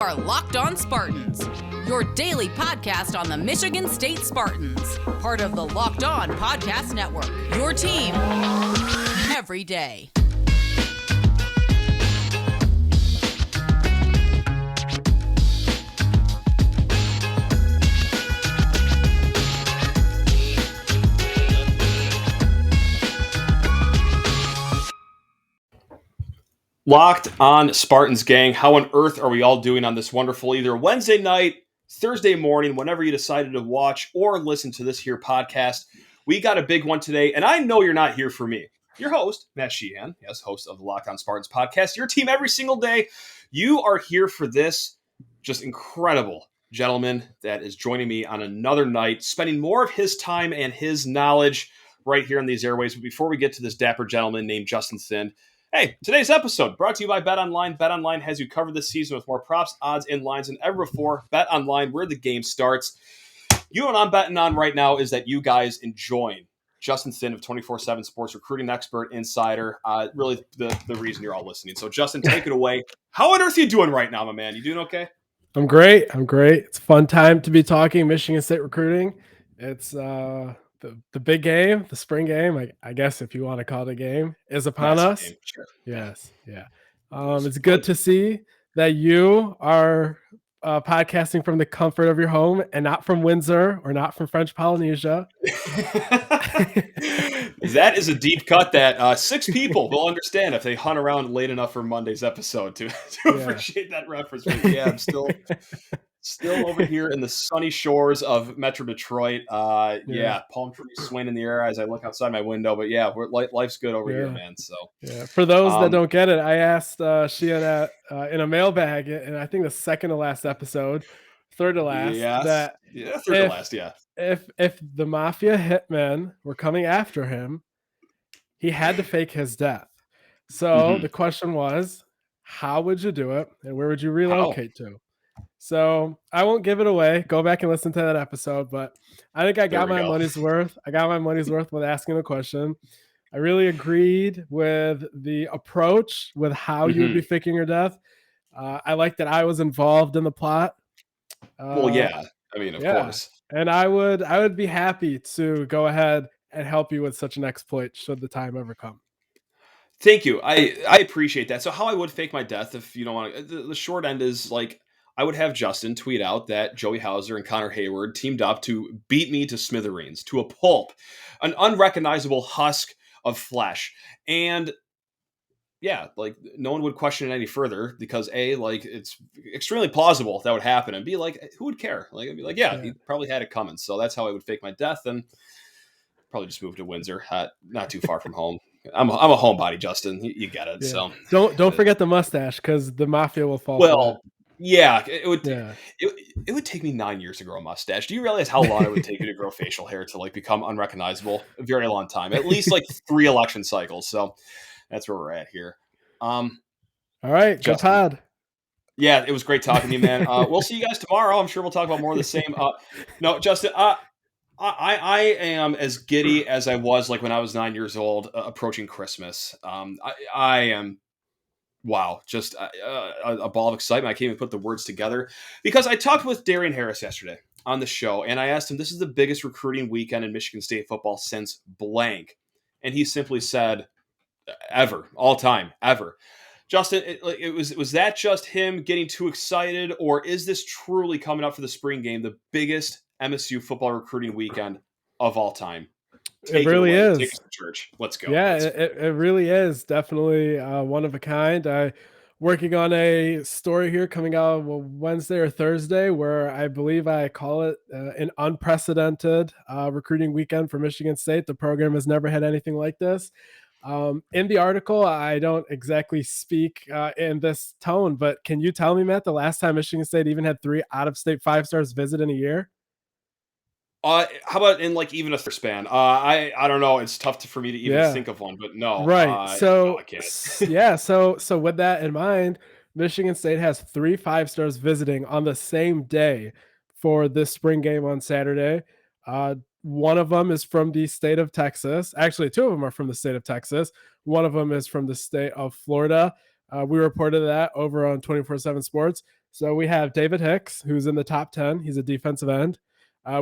Are Locked On Spartans, your daily podcast on the Michigan State Spartans, part of the Locked On Podcast Network, your team every day. Locked On Spartans, gang. How on earth are we all doing on this wonderful either Wednesday night, Thursday morning, whenever you decided to watch or listen to this here podcast? We got a big one today, and I know you're not here for me. Your host, Matt Sheehan, yes, host of the Locked On Spartans podcast, your team every single day. You are here for this just incredible gentleman that is joining me on another night, spending more of his time and his knowledge right here on these airways. But before we get to this dapper gentleman named Justin Thind, hey, today's episode brought to you by BetOnline. BetOnline has you covered this season with more props, odds, and lines than ever before. BetOnline, where the game starts. You know what I'm betting on right now is that you guys enjoying Justin Thind of 247Sports, recruiting expert, insider, really the reason you're all listening. So, Justin, take it away. How on earth are you doing right now, my man? You doing okay? I'm great. It's a fun time to be talking Michigan State recruiting. It's the big game, the spring game, I guess if you want to call it a game, is upon us. Game. Sure. Yes. Yeah. It's good to see that you are podcasting from the comfort of your home and not from Windsor or not from French Polynesia. That is a deep cut that 6 people will understand if they hunt around late enough for Monday's episode to appreciate that reference. But yeah, I'm still over here in the sunny shores of Metro Detroit. Palm trees swaying in the air as I look outside my window. But yeah, life's good over here, man. So for those that don't get it, I asked Sheehan in a mailbag, and I think the second to last episode, third to last, if the mafia hitmen were coming after him, he had to fake his death. So the question was, how would you do it, and where would you relocate to? So I won't give it away. Go back and listen to that episode. But I think I got my money's worth. I got my money's worth with asking the question. I really agreed with the approach with how you would be faking your death. I like that I was involved in the plot. Of course. And I would be happy to go ahead and help you with such an exploit should the time ever come. Thank you. I appreciate that. So how I would fake my death, if you don't want to, the short end is like, I would have Justin tweet out that Joey Hauser and Connor Hayward teamed up to beat me to smithereens, to a pulp, an unrecognizable husk of flesh. And yeah, like no one would question it any further because A, like it's extremely plausible that would happen, and B, like who would care? Like I'd be like, yeah, he probably had it coming. So that's how I would fake my death, and probably just move to Windsor, not too far from home. I'm a homebody, Justin. You get it. Yeah. So don't forget the mustache because the mafia will fall. Well. Yeah, it would take me 9 years to grow a mustache. Do you realize how long it would take you to grow facial hair to like become unrecognizable? A very long time, at least like 3 election cycles. So that's where we're at here. All right, good pod. Yeah, it was great talking to you, man. We'll see you guys tomorrow. I'm sure we'll talk about more of the same. No, Justin, I am as giddy as I was like when I was 9 years old, approaching Christmas. I am. Wow, just a ball of excitement. I can't even put the words together because I talked with Darian Harris yesterday on the show, and I asked him, this is the biggest recruiting weekend in Michigan State football since blank. And he simply said, ever, all time, ever. Justin, was that just him getting too excited, or is this truly coming up for the spring game, the biggest MSU football recruiting weekend of all time? It really is. Take us to church. Let's go. Yeah, it really is. Definitely one of a kind. I'm working on a story here coming out Wednesday or Thursday where I believe I call it an unprecedented recruiting weekend for Michigan State. The program has never had anything like this. In the article, I don't exactly speak in this tone, but can you tell me, Matt, the last time Michigan State even had 3 out-of-state 5-stars visit in a year? How about in like even a span? I don't know. It's tough for me to even think of one, but no. Right. So I can't. Yeah. So with that in mind, Michigan State has 3 5-stars visiting on the same day for this spring game on Saturday. One of them is from the state of Texas. Actually, 2 of them are from the state of Texas. One of them is from the state of Florida. We reported that over on 247Sports. So we have David Hicks, who's in the top 10. He's a defensive end.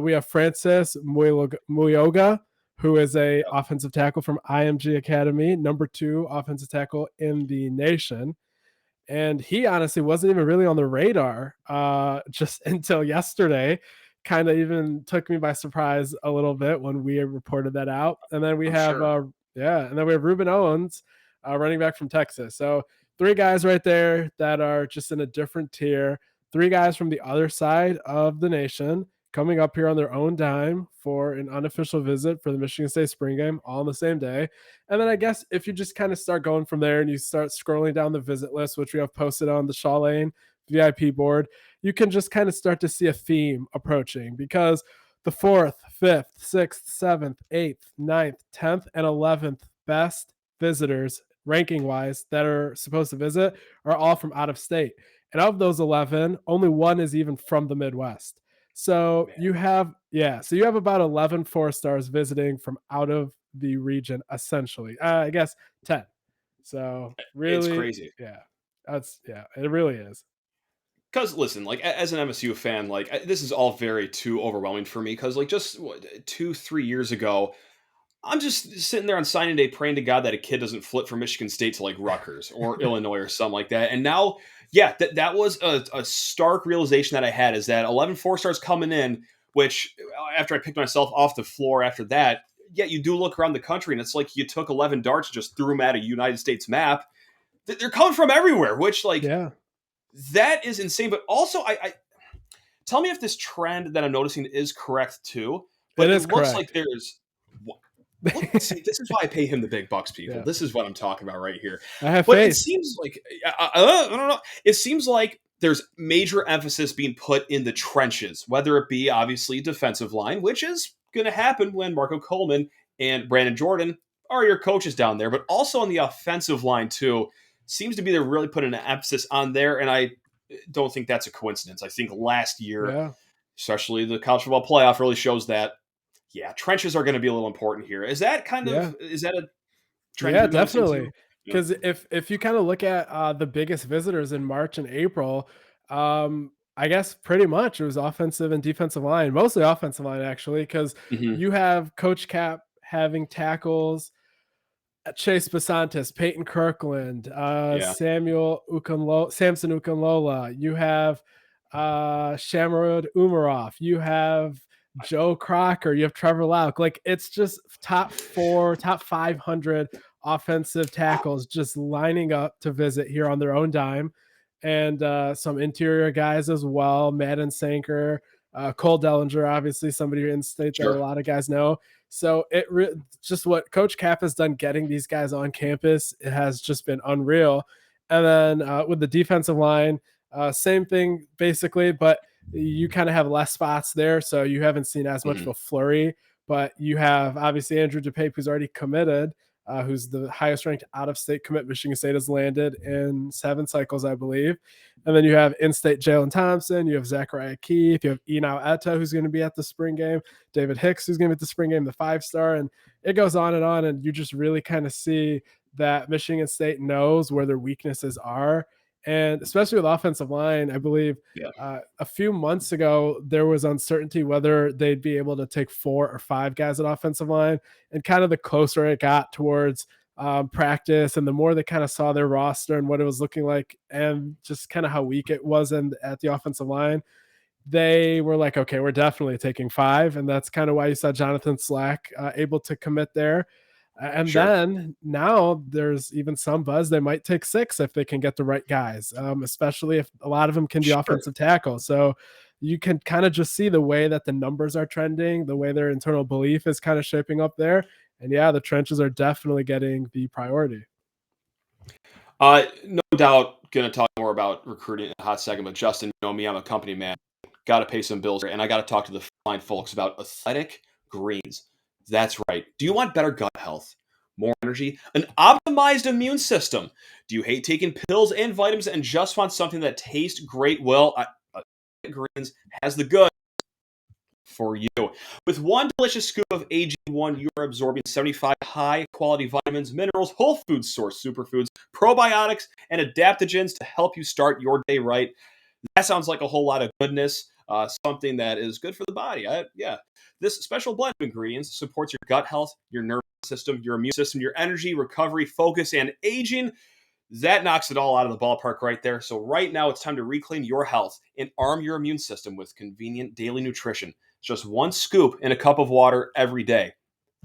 We have Francis Muyoga, who is a offensive tackle from IMG Academy, number 2 offensive tackle in the nation. And he honestly wasn't even really on the radar just until yesterday. Kind of even took me by surprise a little bit when we reported that out. And then we have, and then we have Ruben Owens, running back from Texas. So 3 guys right there that are just in a different tier. 3 guys from the other side of the nation coming up here on their own dime for an unofficial visit for the Michigan State spring game, all on the same day. And then I guess if you just kind of start going from there and you start scrolling down the visit list, which we have posted on the Shaw Lane VIP board, you can just kind of start to see a theme approaching, because the 4th, 5th, 6th, 7th, 8th, 9th, 10th, and 11th best visitors ranking wise that are supposed to visit are all from out of state. And of those 11, only 1 is even from the Midwest. So you have about 11 4-stars visiting from out of the region, essentially. I guess 10. So really, it's crazy. Yeah, it really is. Because listen, like as an MSU fan, like this is all very too overwhelming for me. Because like just 2-3 years ago, I'm just sitting there on signing day praying to God that a kid doesn't flip from Michigan State to like Rutgers or Illinois or something like that. And now, that was a stark realization that I had, is that 11 4-stars coming in, which after I picked myself off the floor after that, you do look around the country and it's like you took 11 darts and just threw them at a United States map. They're coming from everywhere, which that is insane. But also, I tell me if this trend that I'm noticing is correct too. But it looks like there's... See, this is why I pay him the big bucks, people. Yeah. This is what I'm talking about right here. I have faith. It seems like I don't know. It seems like there's major emphasis being put in the trenches, whether it be obviously defensive line, which is going to happen when Marco Coleman and Brandon Jordan are your coaches down there, but also on the offensive line too. Seems to be they're really putting an emphasis on there, and I don't think that's a coincidence. I think last year, especially the college football playoff, really shows that. Yeah, trenches are going to be a little important here. Is that is that a trend? Yeah, definitely. Because if you kind of look at the biggest visitors in March and April, I guess pretty much it was offensive and defensive line, mostly offensive line actually, because you have Coach Cap having tackles, Chase Basantis, Peyton Kirkland, Samson Ukanlola. You have Shamrod Umarov. You have Joe Crocker, you have Trevor Lauk. Like, it's just top 500 offensive tackles just lining up to visit here on their own dime. And some interior guys as well, Madden Sanker, Cole Dellinger, obviously somebody in state that a lot of guys know. So just what Coach Cap has done getting these guys on campus, it has just been unreal. And then with the defensive line, same thing basically, but you kind of have less spots there, so you haven't seen as much of a flurry. But you have obviously Andrew DePape, who's already committed, who's the highest ranked out-of-state commit Michigan State has landed in 7 cycles, I believe. And then you have in-state Jalen Thompson, you have Zachariah Keith, you have Enau Etta, who's going to be at the spring game, David Hicks, who's going to be at the spring game, the 5-star, and it goes on, and you just really kind of see that Michigan State knows where their weaknesses are. And especially with offensive line, I believe a few months ago, there was uncertainty whether they'd be able to take 4 or 5 guys at offensive line. And kind of the closer it got towards practice and the more they kind of saw their roster and what it was looking like and just kind of how weak it was at the offensive line, they were like, okay, we're definitely taking 5. And that's kind of why you saw Jonathan Slack able to commit there. And then now there's even some buzz they might take 6 if they can get the right guys, especially if a lot of them can be offensive tackles. So you can kind of just see the way that the numbers are trending, the way their internal belief is kind of shaping up there. And the trenches are definitely getting the priority. No doubt going to talk more about recruiting in a hot second, but Justin, you know me, I'm a company man. Got to pay some bills, and I got to talk to the fine folks about Athletic Greens. That's right. Do you want better gut health, more energy, an optimized immune system? Do you hate taking pills and vitamins and just want something that tastes great? Well, Greens has the goods. for you. With one delicious scoop of AG1, you are absorbing 75 high-quality vitamins, minerals, whole food source superfoods, probiotics, and adaptogens to help you start your day right. That sounds like a whole lot of goodness, something that is good for the body. This special blend of ingredients supports your gut health, your nervous system, your immune system, your energy, recovery, focus, and aging. That knocks it all out of the ballpark right there. So right now it's time to reclaim your health and arm your immune system with convenient daily nutrition. Just one scoop in a cup of water every day.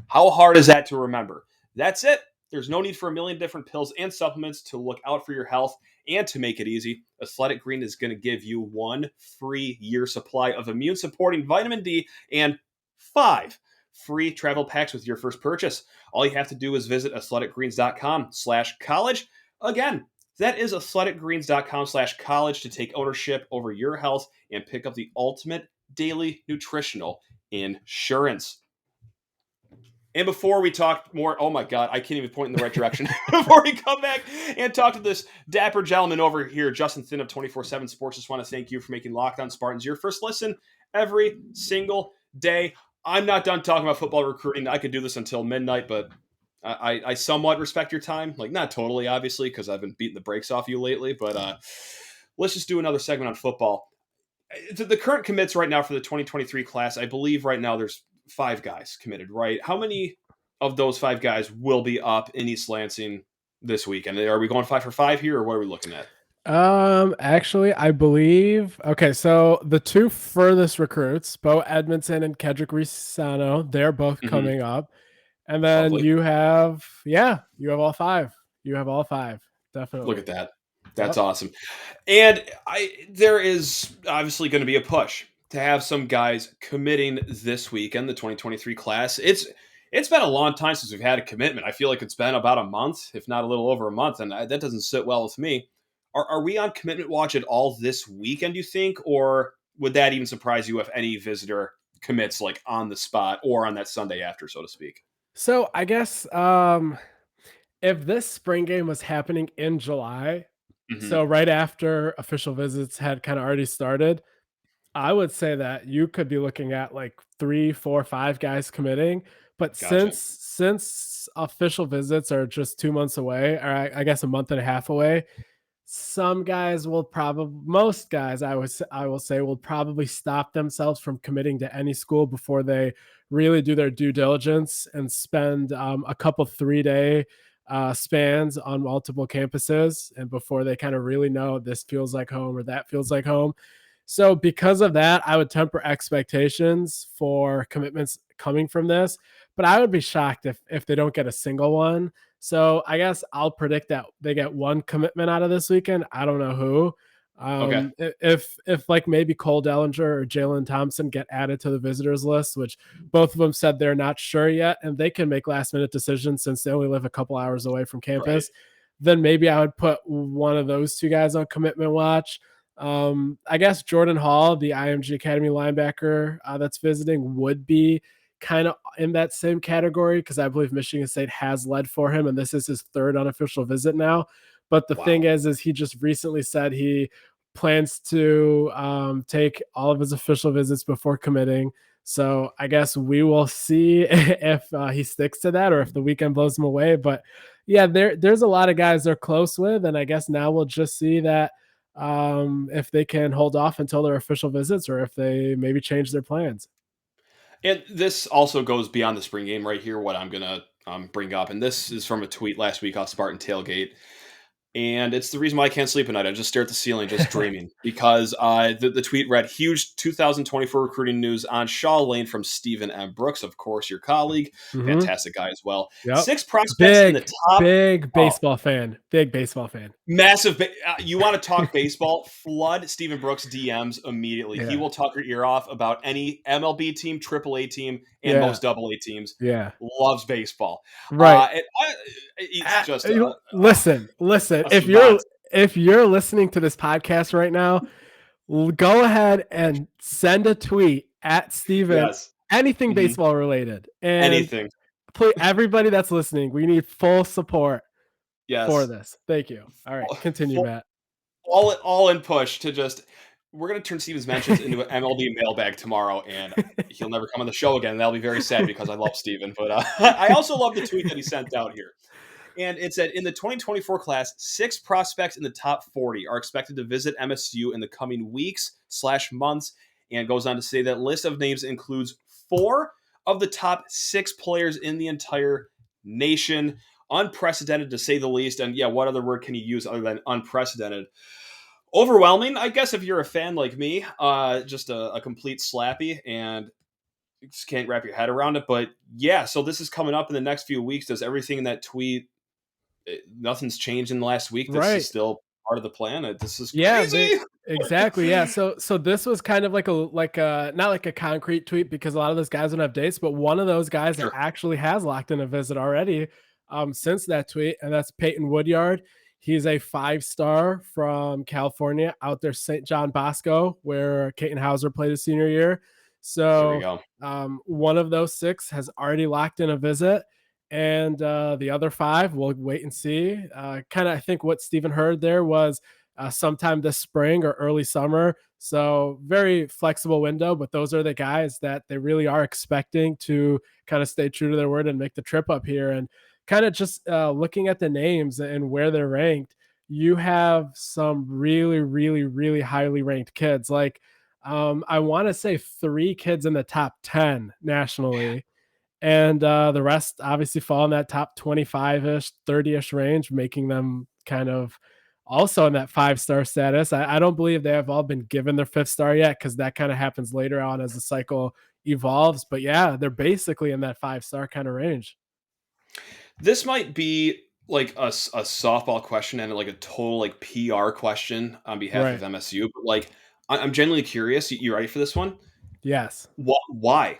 How hard is that to remember? That's it. There's no need for a million different pills and supplements to look out for your health. And to make it easy, Athletic Green is going to give you 1 free year supply of immune supporting vitamin D and 5 free travel packs with your first purchase. All you have to do is visit athleticgreens.com/college. Again, that is athleticgreens.com/college to take ownership over your health and pick up the ultimate daily nutritional insurance. And before we talk more, oh my God, I can't even point in the right direction. Before we come back and talk to this dapper gentleman over here, Justin Thin of 247 Sports, just want to thank you for making Locked On Spartans your first listen every single day. I'm not done talking about football recruiting. I could do this until midnight, but I somewhat respect your time. Like, not totally, obviously, because I've been beating the brakes off you lately, but let's just do another segment on football. The current commits right now for the 2023 class, I believe right now there's 5 guys committed, right? How many of those 5 guys will be up in East Lansing this weekend? Are we going 5 for 5 here, or what are we looking at? Actually, I believe. Okay, so the 2 furthest recruits, Bo Edmondson and Kedrick Risano, they're both coming up. And then Lovely. you have all 5. You have all 5. Definitely. Look at that. That's awesome. And there is obviously going to be a push to have some guys committing this weekend, the 2023 class. It's been a long time since we've had a commitment. I feel like it's been about a month, if not a little over a month, and that doesn't sit well with me. Are we on commitment watch at all this weekend, you think? Or would that even surprise you if any visitor commits like on the spot or on that Sunday after, so to speak? So I guess if this spring game was happening in July, so right after official visits had kind of already started, I would say that you could be looking at like 3, 4, 5 guys committing. But Gotcha. since official visits are just 2 months away, or I guess a month and a half away, some guys will most guys I will say will probably stop themselves from committing to any school before they really do their due diligence and spend a couple 3-day spans on multiple campuses, and before they kind of really know this feels like home or that feels like home. So because of that, I would temper expectations for commitments coming from this, but I would be shocked if they don't get a single one. So I guess I'll predict that they get 1 commitment out of this weekend. I don't know who. Okay. If like maybe Cole Dellinger or Jalen Thompson get added to the visitors list, which both of them said they're not sure yet, and they can make last minute decisions since they only live a couple hours away from campus, then maybe I would put one of those 2 guys on commitment watch. I guess Jordan Hall, the IMG Academy linebacker that's visiting, would be kind of in that same category because I believe Michigan State has led for him, and this is his 3rd unofficial visit now. But the thing is he just recently said he plans to take all of his official visits before committing. So I guess we will see if he sticks to that or if the weekend blows him away. But yeah, there's a lot of guys they're close with, and I guess now we'll just see that if they can hold off until their official visits or if they maybe change their plans. And this also goes beyond the spring game right here, what I'm going to bring up. And this is from a tweet last week off Spartan Tailgate. And it's the reason why I can't sleep at night. I just stare at the ceiling, just dreaming. Because the tweet read, huge 2024 recruiting news on Shaw Lane from Stephen M. Brooks, of course, your colleague. Fantastic guy as well. Yep. 6 prospects in the top. Big baseball fan. Big baseball fan. Massive. You want to talk baseball? Flood Stephen Brooks DMs immediately. Yeah. He will talk your ear off about any MLB team, AAA team, and most AA teams. Yeah. Loves baseball. Right. It's just listen. If you're listening to this podcast right now, go ahead and send a tweet at Steven. Yes. Anything baseball related. And anything. Please, everybody that's listening, we need full support Yes. for this. Thank you. All right, continue, Matt. All in push to just we're going to turn Steven's mentions into an MLB mailbag tomorrow, and he'll never come on the show again. That'll be very sad because I love Steven. But I also love the tweet that he sent out here. And it said, in the 2024 class, 6 prospects in the top 40 are expected to visit MSU in the coming weeks/months, and goes on to say that list of names includes 4 of the top 6 players in the entire nation. Unprecedented, to say the least. And yeah, what other word can you use other than unprecedented? Overwhelming, I guess, if you're a fan like me. Just a complete slappy, and you just can't wrap your head around it. But yeah, so this is coming up in the next few weeks. Does everything in that tweet, nothing's changed in the last week? This Right. is still part of the plan. This is crazy. Exactly. Yeah. So this was kind of like a not like a concrete tweet, because a lot of those guys don't have dates, but one of those guys Sure. that actually has locked in a visit already since that tweet, and that's Peyton Woodyard. He's a 5-star from California, out there, St. John Bosco, where Caton Hauser played his senior year. There we So go. one of those 6 has already locked in a visit. And the other 5, we'll wait and see. Kind of, I think what Stephen heard there was sometime this spring or early summer. So very flexible window, but those are the guys that they really are expecting to kind of stay true to their word and make the trip up here. And kind of just looking at the names and where they're ranked, you have some really, really, really highly ranked kids. Like I want to say 3 kids in the top 10 nationally. And the rest obviously fall in that top 25-ish, 30-ish range, making them kind of also in that 5-star status. I don't believe they have all been given their 5th star yet, because that kind of happens later on as the cycle evolves. But yeah, they're basically in that 5-star kind of range. This might be like a softball question and like a total like PR question on behalf of Right. MSU. But like, I'm genuinely curious. You ready for this one? Yes. Why?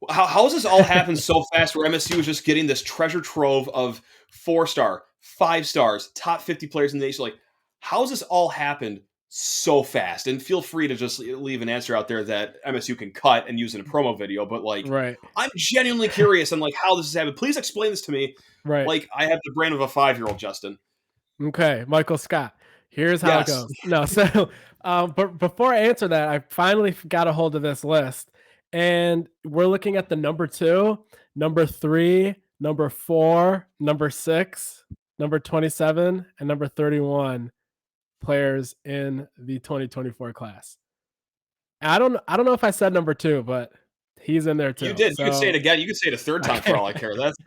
How has this all happened so fast where MSU is just getting this treasure trove of 4-star, 5 stars, top 50 players in the nation? Like, how has this all happened so fast? And feel free to just leave an answer out there that MSU can cut and use in a promo video. But like, Right. I'm genuinely curious on like how this has happened. Please explain this to me. Right. Like I have the brain of a 5-year-old, Justin. Okay, Michael Scott. Here's how it Yes. goes. No, so but before I answer that, I finally got a hold of this list, and we're looking at the number 2, number 3, number 4, number 6, number 27, and number 31 players in the 2024 class. I don't know if I said number 2, but he's in there You too. did. You could say it So again. You could say it a third time for okay. all I care. That's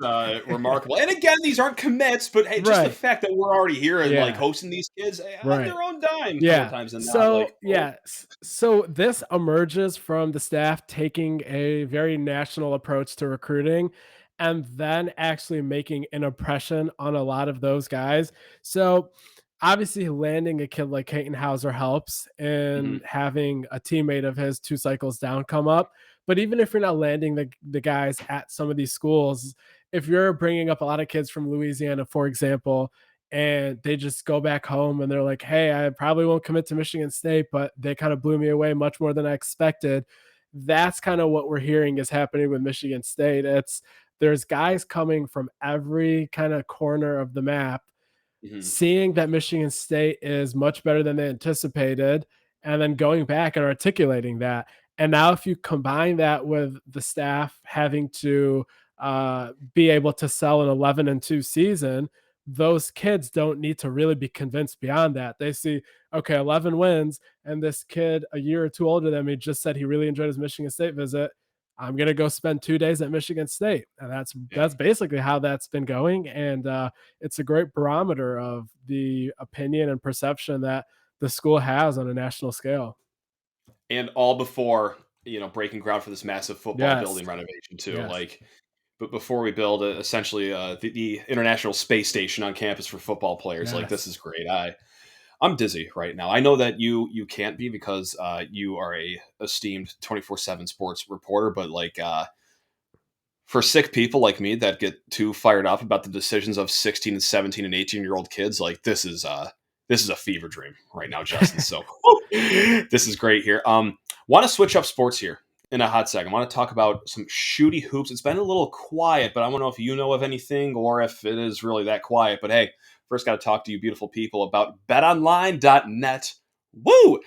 remarkable. And again, these aren't commits, but hey, just the Right. fact that we're already here and like Yeah. hosting these kids on Right. their own dime a couple Yeah. times and not like, So, yeah. So this emerges from the staff taking a very national approach to recruiting, and then actually making an impression on a lot of those guys. So obviously landing a kid like Caton Hauser helps, mhm. and having a teammate of his 2 cycles down come up. But even if you're not landing the guys at some of these schools, if you're bringing up a lot of kids from Louisiana, for example, and they just go back home and they're like, hey, I probably won't commit to Michigan State, but they kind of blew me away much more than I expected. That's kind of what we're hearing is happening with Michigan State. There's guys coming from every kind of corner of the map, Mhm. seeing that Michigan State is much better than they anticipated, and then going back and articulating that. And now, if you combine that with the staff having to be able to sell an 11-2 season, those kids don't need to really be convinced beyond that. They see, okay, 11 wins, and this kid a year or two older than me just said he really enjoyed his Michigan State visit. I'm gonna go spend 2 days at Michigan State, and Yeah. that's basically how that's been going. And it's a great barometer of the opinion and perception that the school has on a national scale. And all before, breaking ground for this massive football Yes, building renovation too. yes, Like, but before we build essentially the International Space Station on campus for football players, like this yes, is great. I'm dizzy right now. I know that you can't be because you are a esteemed 24/7 sports reporter, but like for sick people like me that get too fired up about the decisions of 16 and 17 and 18-year-old kids, like this is a fever dream right now, Justin. So this is great here. Want to switch up sports here in a hot second. I want to talk about some shooty hoops. It's been a little quiet, but I don't know if you know of anything or if it is really that quiet. But hey, first got to talk to you beautiful people about betonline.net. Woo!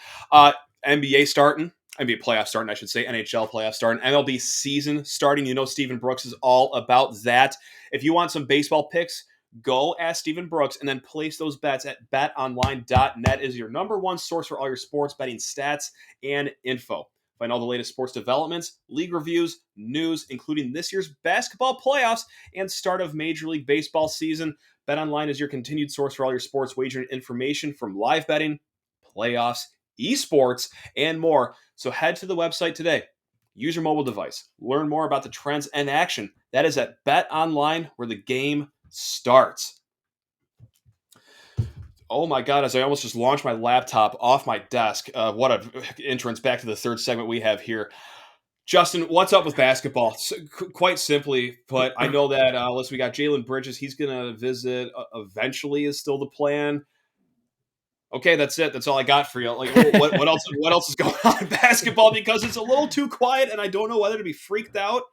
NBA starting. NBA playoff starting, I should say. NHL playoff starting. MLB season starting. You know Stephen Brooks is all about that. If you want some baseball picks, go ask Stephen Brooks and then place those bets at betonline.net is your number one source for all your sports betting stats and info. Find all the latest sports developments, league reviews, news, including this year's basketball playoffs and start of Major League Baseball season. BetOnline is your continued source for all your sports wagering information from live betting, playoffs, esports, and more. So head to the website today. Use your mobile device. Learn more about the trends and action. That is at BetOnline, where the game starts. Oh my God, as I almost just launched my laptop off my desk. What an entrance back to the third segment we have here. Justin, what's up with basketball? Quite simply, but I know that we got Jalen Bridges. He's going to visit eventually is still the plan. Okay, that's it. That's all I got for you. Like, what else? What else is going on in basketball? Because it's a little too quiet, and I don't know whether to be freaked out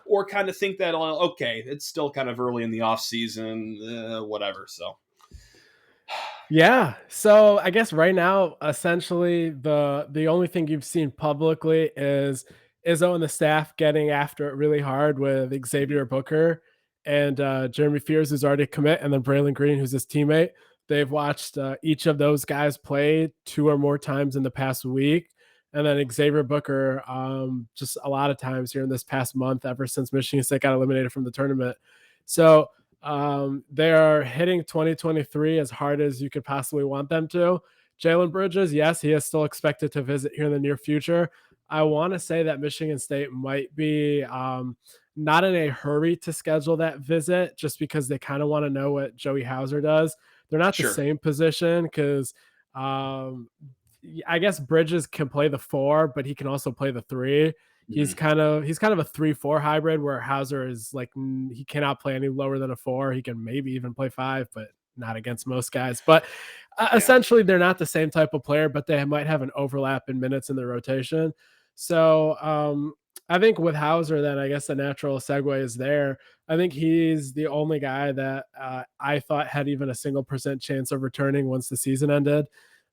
or kind of think that okay, it's still kind of early in the off season, whatever. So, Yeah. So I guess right now, essentially, the only thing you've seen publicly is Izzo and the staff getting after it really hard with Xavier Booker and Jeremy Fears, who's already commit, and then Braylon Green, who's his teammate. They've watched each of those guys play 2 or more times in the past week. And then Xavier Booker, just a lot of times here in this past month, ever since Michigan State got eliminated from the tournament. So they are hitting 2023 as hard as you could possibly want them to. Jalen Bridges, yes, he is still expected to visit here in the near future. I want to say that Michigan State might be not in a hurry to schedule that visit just because they kind of want to know what Joey Hauser does. They're not the same position because I guess Bridges can play the 4, but he can also play the 3. He's kind of a 3-4 hybrid where Hauser is like he cannot play any lower than a 4. He can maybe even play 5, but not against most guys. But essentially, they're not the same type of player, but they might have an overlap in minutes in the rotation. So I think with Hauser, then I guess the natural segue is there. I think he's the only guy that I thought had even a single % chance of returning once the season ended.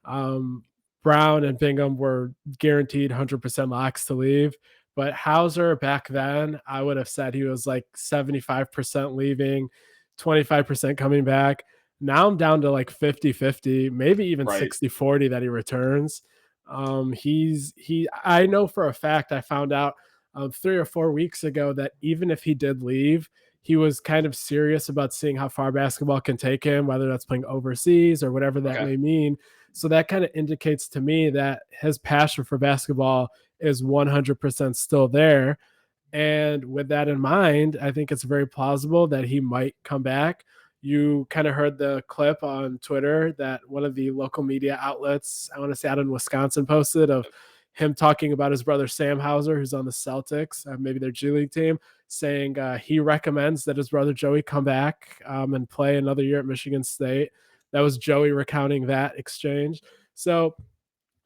Brown and Bingham were guaranteed 100% locks to leave. But Hauser back then, I would have said he was like 75% leaving, 25% coming back. Now I'm down to like 50-50, maybe even 60-40 that he returns. I know for a fact, I found out 3 or 4 weeks ago that even if he did leave, he was kind of serious about seeing how far basketball can take him, whether that's playing overseas or whatever that may mean. So that kind of indicates to me that his passion for basketball is 100% still there. And with that in mind, I think it's very plausible that he might come back. You kind of heard the clip on Twitter that one of the local media outlets, I want to say out in Wisconsin, posted of him talking about his brother Sam Hauser, who's on the Celtics, maybe their G League team, saying he recommends that his brother Joey come back and play another year at Michigan State. That was Joey recounting that exchange. So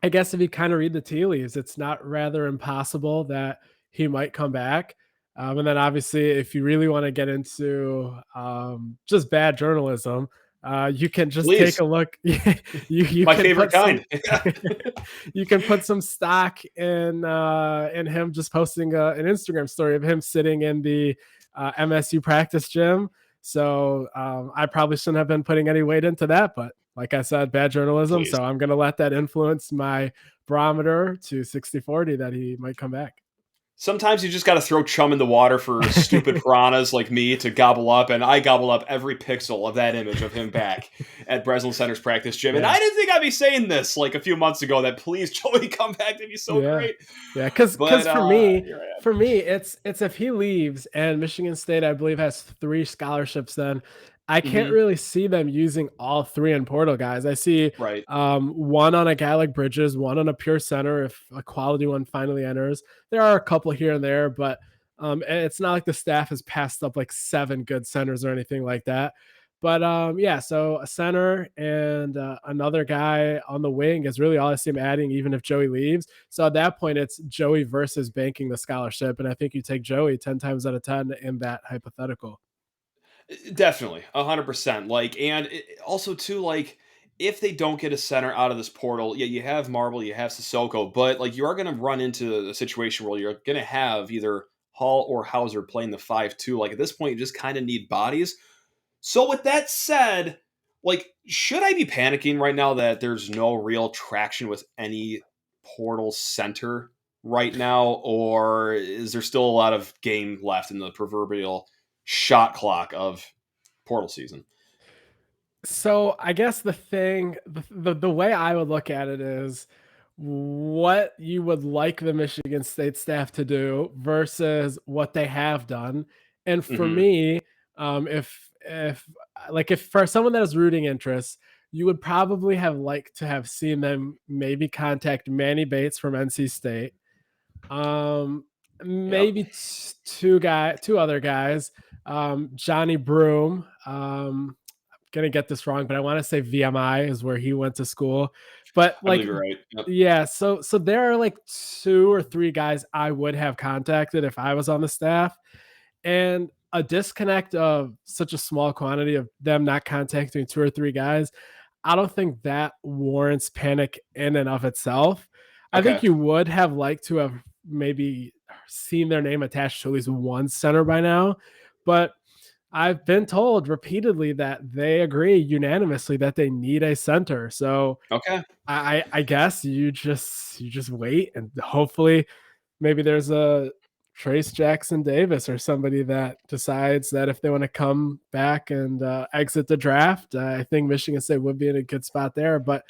I guess if you kind of read the tea leaves, it's not rather impossible that he might come back. And then obviously, if you really want to get into just bad journalism, you can just take a look. You My favorite kind. You can put some stock in him just posting an Instagram story of him sitting in the MSU practice gym. So I probably shouldn't have been putting any weight into that, but like I said, bad journalism. Please. So I'm going to let that influence my barometer to 60-40 that he might come back. Sometimes you just got to throw chum in the water for stupid piranhas like me to gobble up, and I gobble up every pixel of that image of him back at Breslin Center's practice gym. And I didn't think I'd be saying this like a few months ago that please Joey come back, that'd be so great. Yeah, because for me, it's if he leaves and Michigan State, I believe, has 3 scholarships, then I can't really see them using all 3 in portal guys. I see one on a guy like Bridges, one on a pure center if a quality one finally enters. There are a couple here and there, but it's not like the staff has passed up like 7 good centers or anything like that. But so a center and another guy on the wing is really all I see him adding, even if Joey leaves. So at that point, it's Joey versus banking the scholarship. And I think you take Joey 10 times out of 10 in that hypothetical. Definitely 100%. Like, and also too, like, if they don't get a center out of this portal, yeah, you have Marble, you have Sissoko, but like you are going to run into a situation where you're going to have either Hall or Hauser playing the 5-2. Like at this point, you just kind of need bodies. So with that said, like, should I be panicking right now that there's no real traction with any portal center right now, or is there still a lot of game left in the proverbial shot clock of portal season? So I guess the way I would look at it is what you would like the Michigan State staff to do versus what they have done. And for Mm-hmm. me, if for someone that has rooting interests, you would probably have liked to have seen them maybe contact Manny Bates from NC State. Um, Yep. maybe two other guys, Johnny Broom. Gonna get this wrong, but I want to say VMI is where he went to school. But I believe like, you're right. Yep. yeah, so there are like 2 or 3 guys I would have contacted if I was on the staff, and a disconnect of such a small quantity of them not contacting 2 or 3 guys, I don't think that warrants panic in and of itself. I think Okay. you would have liked to have maybe seen their name attached to at least one center by now, but I've been told repeatedly that they agree unanimously that they need a center. So Okay. I guess you just wait and hopefully maybe there's a Trace Jackson Davis or somebody that decides that if they want to come back and exit the draft, I think Michigan State would be in a good spot there. But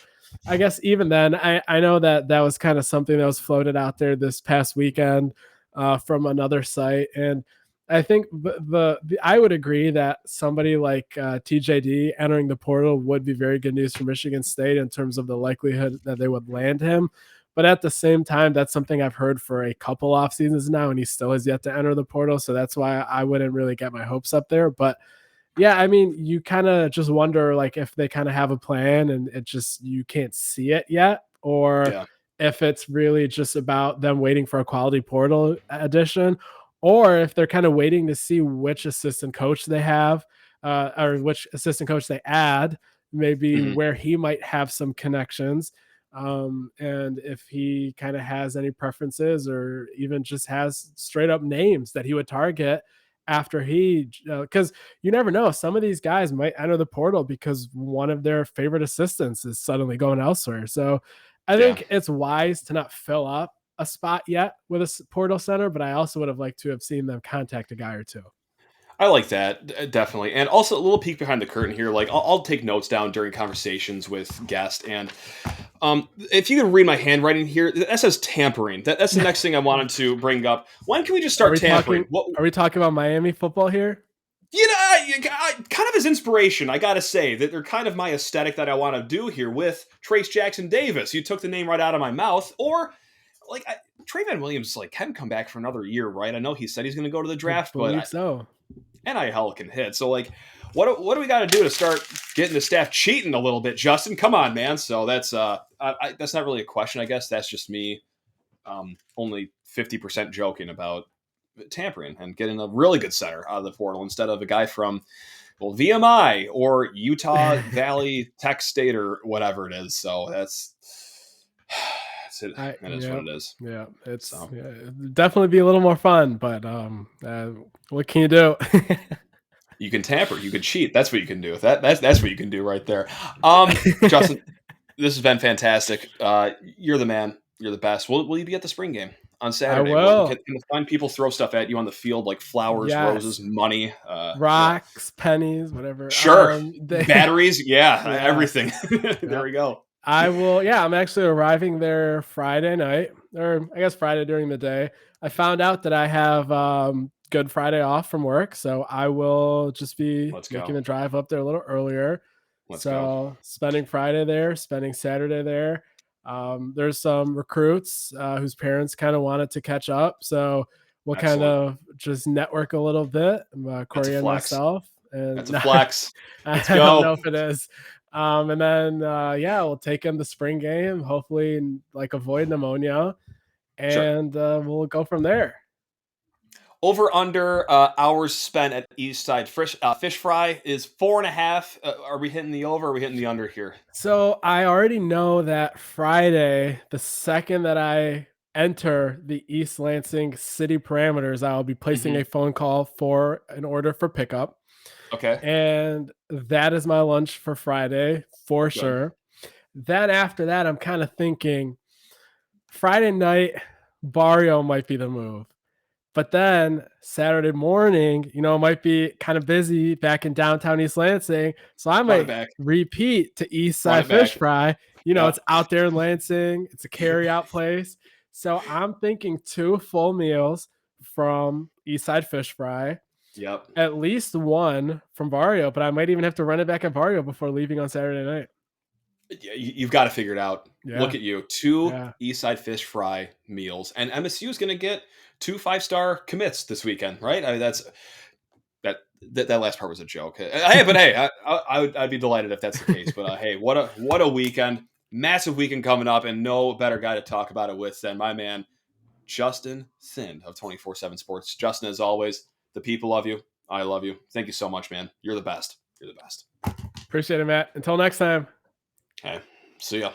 I guess even then, I know that that was kind of something that was floated out there this past weekend from another site, and I think I would agree that somebody like TJD entering the portal would be very good news for Michigan State in terms of the likelihood that they would land him. But at the same time, that's something I've heard for a couple off seasons now, and he still has yet to enter the portal. So that's why I wouldn't really get my hopes up there. But yeah, I mean, you kind of just wonder like if they kind of have a plan and it just you can't see it yet, or Yeah. if it's really just about them waiting for a quality portal addition, or if they're kind of waiting to see which assistant coach they have, or which assistant coach they add, maybe Hmm. where he might have some connections. And if he kind of has any preferences or even just has straight up names that he would target after because you never know. Some of these guys might enter the portal because one of their favorite assistants is suddenly going elsewhere. So I Yeah. think it's wise to not fill up a spot yet with a portal center, but I also would have liked to have seen them contact a guy or two. I like that, definitely. And also a little peek behind the curtain here. Like I'll take notes down during conversations with guests. And if you can read my handwriting here, that says tampering. That's the next thing I wanted to bring up. When can we just start tampering? Are we talking about Miami football here? You know, kind of as inspiration, I gotta say that they're kind of my aesthetic that I want to do here with Trace Jackson Davis. You took the name right out of my mouth. Or like Trayvon Williams, like can come back for another year, right? I know he said he's going to go to the I draft, believe but so. NIL can hit. So like, what do we got to do to start getting the staff cheating a little bit, Justin? Come on, man. So that's that's not really a question. I guess that's just me, only 50% joking about tampering and getting a really good center out of the portal instead of a guy from VMI or Utah Valley Tech State or whatever it is. So that's it. That is what it is. Yeah, So it'd definitely be a little more fun, but what can you do? you can tamper, you can cheat. That's what you can do. That's what you can do right there. Justin, this has been fantastic. You're the man. You're the best. Will you be at the spring game on Saturday? I will. Can the fun people throw stuff at you on the field like flowers, roses, Yes. money, Rocks, pennies, whatever. Sure, batteries, Yeah. everything. There we go. I will. Yeah, I'm actually arriving there Friday night, or I guess Friday during the day. I found out that I have Good Friday off from work, so I will just be Let's making go. the drive up there a little earlier. Let's go. So spending Friday there, spending Saturday there. There's some recruits whose parents kind of wanted to catch up, so we'll kind Excellent. of just network a little bit, That's Corey a and flex. myself. And That's a flex. Let's I don't go. know if it is. And then yeah, we'll take in the spring game, hopefully like avoid pneumonia, Sure. and we'll go from there. Over under hours spent at Eastside Fish Fry is 4.5. Are we hitting the over? Or are we hitting the under here? So I already know that Friday, the second that I enter the East Lansing city parameters, I'll be placing a phone call for an order for pickup. Okay. And that is my lunch for Friday for Good. sure. Then after that, I'm kind of thinking Friday night, Barrio might be the move. But then Saturday morning, it might be kind of busy back in downtown East Lansing. So I Run it might back. repeat to East Run Side it Fish back. Fry. Yep. It's out there in Lansing. It's a carry-out place. So I'm thinking 2 full meals from East Side Fish Fry. Yep. At least 1 from Barrio, but I might even have to run it back at Barrio before leaving on Saturday night. You've got to figure it out. Yeah. Look at you. 2 Yeah. Eastside Fish Fry meals. And MSU is going to get 2 5-star commits this weekend, right? I mean, that last part was a joke. I'd be delighted if that's the case. But hey, what a weekend. Massive weekend coming up, and no better guy to talk about it with than my man, Justin Thind of 247 Sports. Justin, as always, the people love you. I love you. Thank you so much, man. You're the best. You're the best. Appreciate it, Matt. Until next time. Okay. See ya.